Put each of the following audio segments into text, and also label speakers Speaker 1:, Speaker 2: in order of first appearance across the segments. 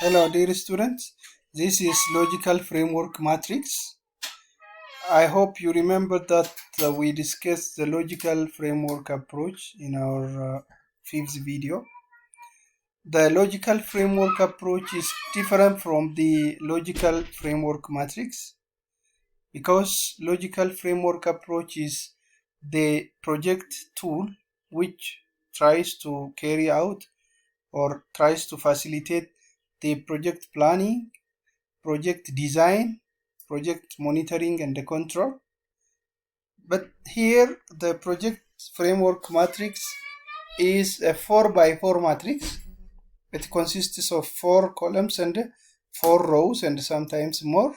Speaker 1: Hello, dear students. This is Logical Framework Matrix. I hope you remember that we discussed the logical framework approach in our fifth video. The logical framework approach is different from the logical framework matrix because logical framework approach is the project tool which tries to carry out or tries to facilitate the project planning, project design, project monitoring and the control. But here the project framework matrix is a 4x4 matrix. It consists of 4 columns and 4 rows and sometimes more.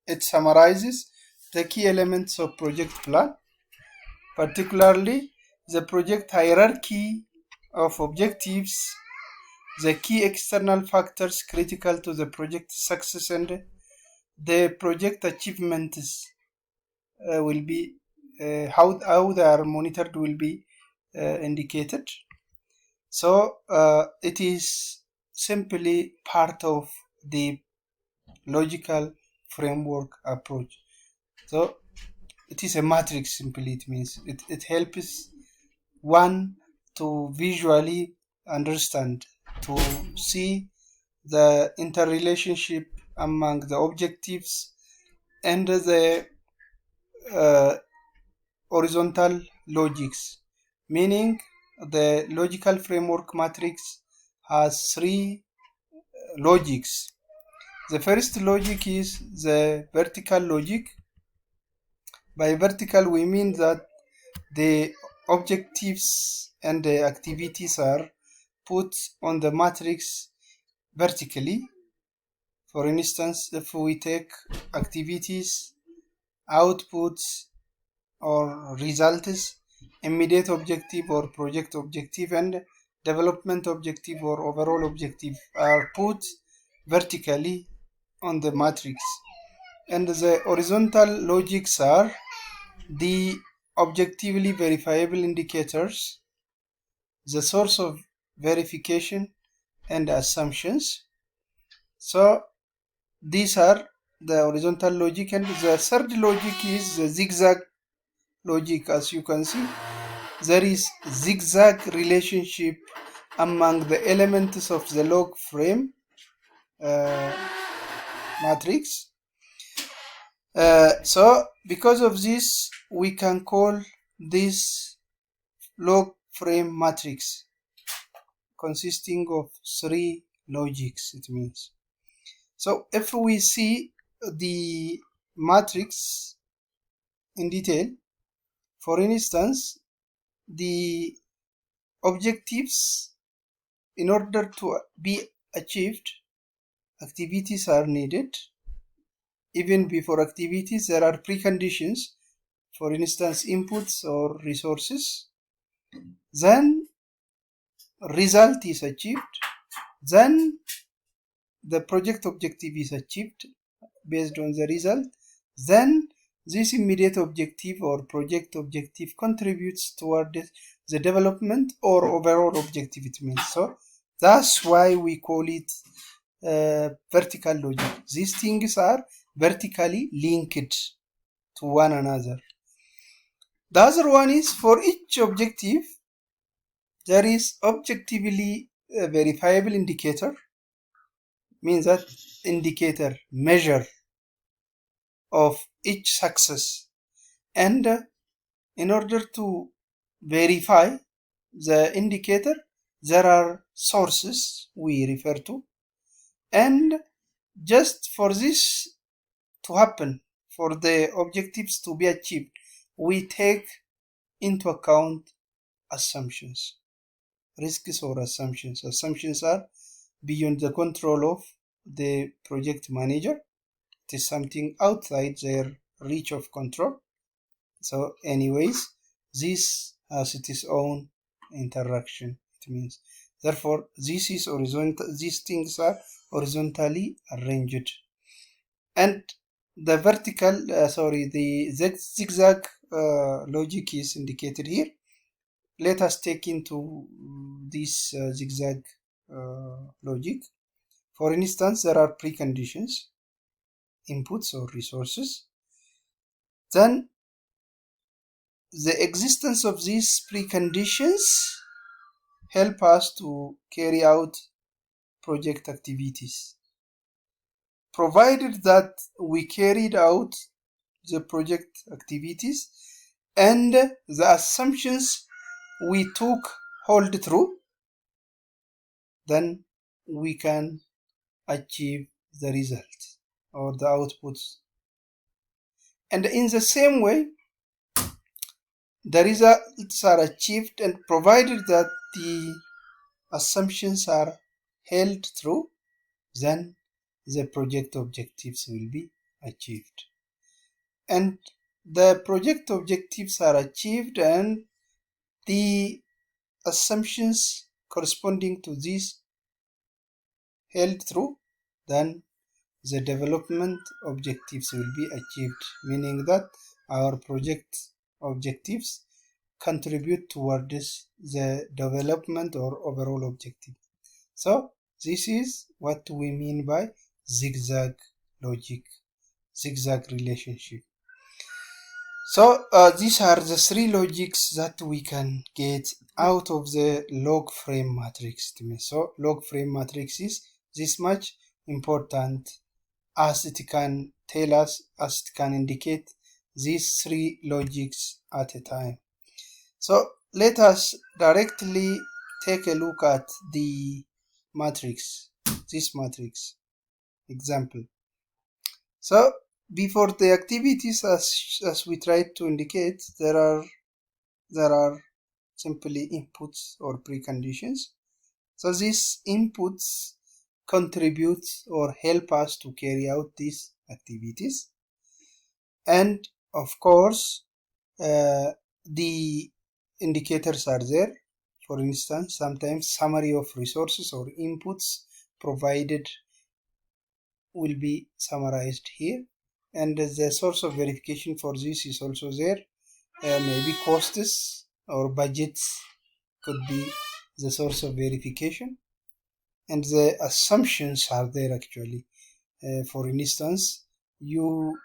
Speaker 1: It summarizes the key elements of project plan, particularly the project hierarchy of objectives, the key external factors critical to the project success, and the project achievements will be how they are monitored will be indicated. So it is simply part of the logical framework approach. So it is a matrix. Simply it means it helps one to visually understand, to see the interrelationship among the objectives and the horizontal logics, meaning the logical framework matrix has 3 logics. The first logic is the vertical logic. By vertical we mean that the objectives and the activities are put on the matrix vertically. For instance, if we take activities, outputs or results, immediate objective or project objective, and development objective or overall objective are put vertically on the matrix. And the horizontal logics are the objectively verifiable indicators, the source of verification, and assumptions. So these are the horizontal logic, and the third logic is the zigzag logic. As you can see, there is zigzag relationship among the elements of the log frame matrix. So because of this, we can call this log frame matrix consisting of 3 logics, it means. So if we see the matrix in detail, for instance, the objectives, in order to be achieved, activities are needed. Even before activities, there are preconditions, for instance, inputs or resources. Then result is achieved. Then the project objective is achieved based on the result. Then this immediate objective or project objective contributes toward the development or overall objective, it means. So that's why we call it vertical logic. These things are vertically linked to one another. The other one is, for each objective, there is objectively verifiable indicator, means that indicator measure of each success, and in order to verify the indicator, there are sources we refer to, and just for this to happen, for the objectives to be achieved, we take into account assumptions, risks or assumptions. Assumptions are beyond the control of the project manager. It is something outside their reach of control. So anyways, this has its own interaction, it means. Therefore, this is horizontal. These things are horizontally arranged, and the vertical, the zigzag logic is indicated here. Let us take into this zigzag logic. For instance, there are preconditions, inputs or resources. Then the existence of these preconditions help us to carry out project activities. Provided that we carried out the project activities and the assumptions we took hold true, then we can achieve the result or the outputs. And in the same way, the results are achieved, and provided that the assumptions are held true, then the project objectives will be achieved. And the project objectives are achieved and the assumptions corresponding to these held true, then the development objectives will be achieved, meaning that our project objectives contribute towards the development or overall objective. So this is what we mean by zigzag logic, zigzag relationship. So these are the three logics that we can get out of the log frame matrix. So log frame matrix is this much important, as it can tell us, as it can indicate these three logics at a time. So let us directly take a look at the matrix, this matrix example. So before the activities, as we tried to indicate, there are simply inputs or preconditions. So these inputs contribute or help us to carry out these activities. And of course, the indicators are there. For instance, sometimes summary of resources or inputs provided will be summarized here, and the source of verification for this is also there. Maybe costs or budgets could be the source of verification, and the assumptions are there actually. For instance, you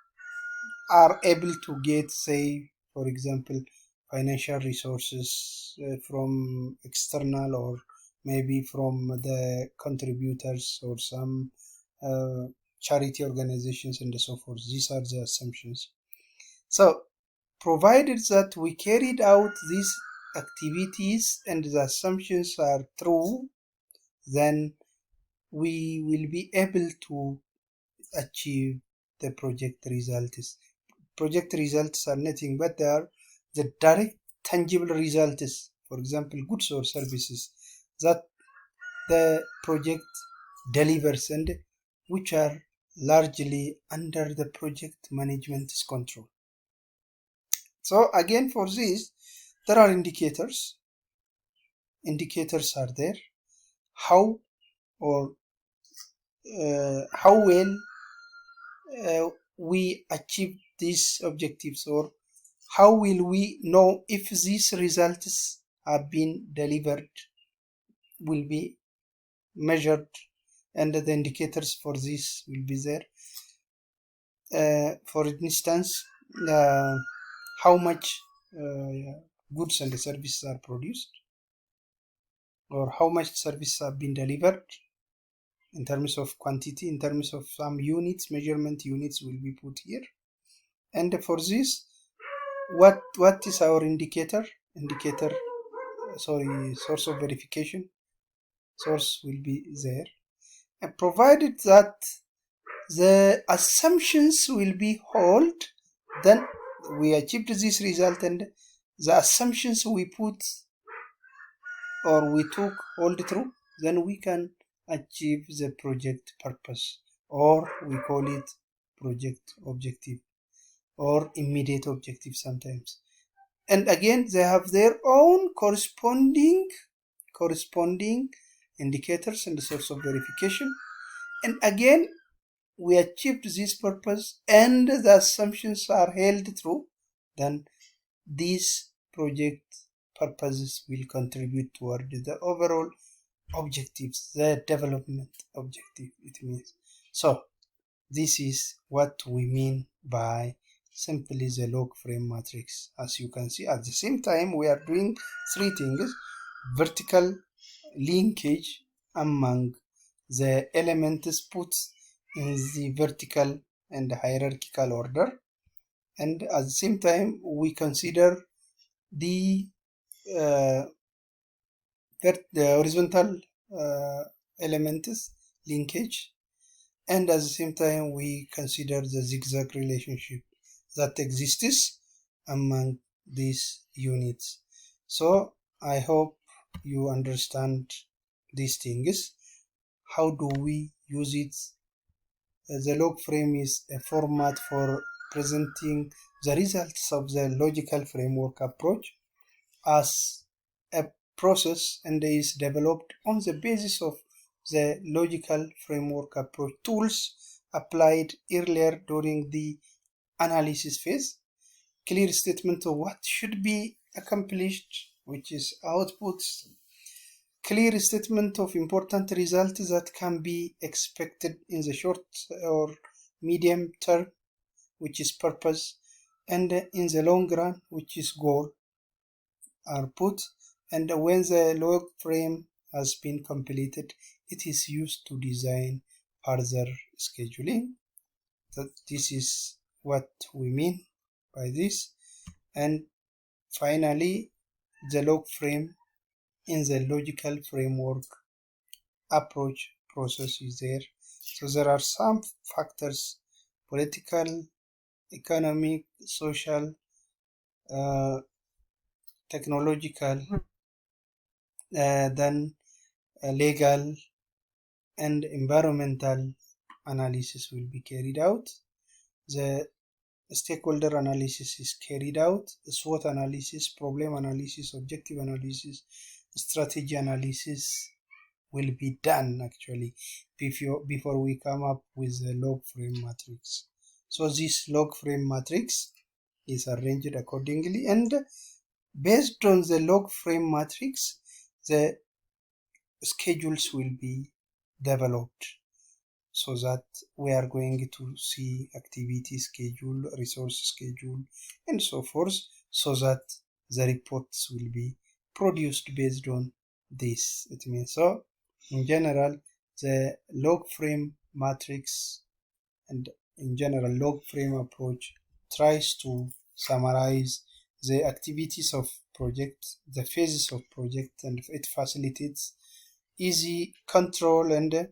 Speaker 1: are able to get, say, for example, financial resources from external or maybe from the contributors or some charity organizations and so forth. These are the assumptions. So provided that we carried out these activities and the assumptions are true, then we will be able to achieve the project results. Project results are nothing but they are the direct tangible results, for example, goods or services that the project delivers and which are largely under the project management's control. So again, for this, there are indicators. Indicators are there. How well we achieve these objectives, or how will we know if these results have been delivered, will be measured, and the indicators for this will be there. For instance, how much goods and services are produced, or how much services have been delivered in terms of quantity, in terms of some units, measurement units will be put here. And for this, what is our source of verification? Source will be there. And provided that the assumptions will be hold, then we achieved this result, and the assumptions we put or we took hold true, then we can achieve the project purpose, or we call it project objective or immediate objective sometimes. And again, they have their own corresponding indicators and source of verification. And again, we achieved this purpose and the assumptions are held true, then these project purposes will contribute toward the overall objectives, the development objective, it means. So this is what we mean by simply the log frame matrix. As you can see, at the same time we are doing three things: vertical linkage among the elements put in the vertical and hierarchical order, and at the same time we consider the uh, the horizontal elements linkage, and at the same time we consider the zigzag relationship that exists among these units. So I hope you understand these things. How do we use it? The log frame is a format for presenting the results of the logical framework approach as a process, and is developed on the basis of the logical framework approach tools applied earlier during the analysis phase. Clear statement of what should be accomplished, which is outputs. Clear statement of important results that can be expected in the short or medium term, which is purpose, and in the long run, which is goal, are put. And when the log frame has been completed, it is used to design further scheduling. This is what we mean by this. And finally, the log frame in the logical framework approach process is there. So there are some factors: political, economic, social, technological, then legal and environmental analysis will be carried out. The stakeholder analysis is carried out. The SWOT analysis, problem analysis, objective analysis, strategy analysis will be done actually before we come up with the log frame matrix. So this log frame matrix is arranged accordingly, and based on the log frame matrix, the schedules will be developed, so that we are going to see activity schedule, resource schedule, and so forth, so that the reports will be produced based on this. It means, so in general, the log frame matrix and in general log frame approach tries to summarize the activities of project, the phases of project, and it facilitates easy control and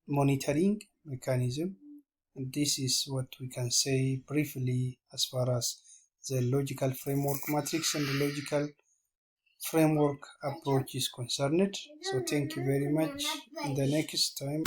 Speaker 1: monitoring mechanism. And this is what we can say briefly as far as the logical framework matrix and the logical framework approach is concerned. So thank you very much. In the next time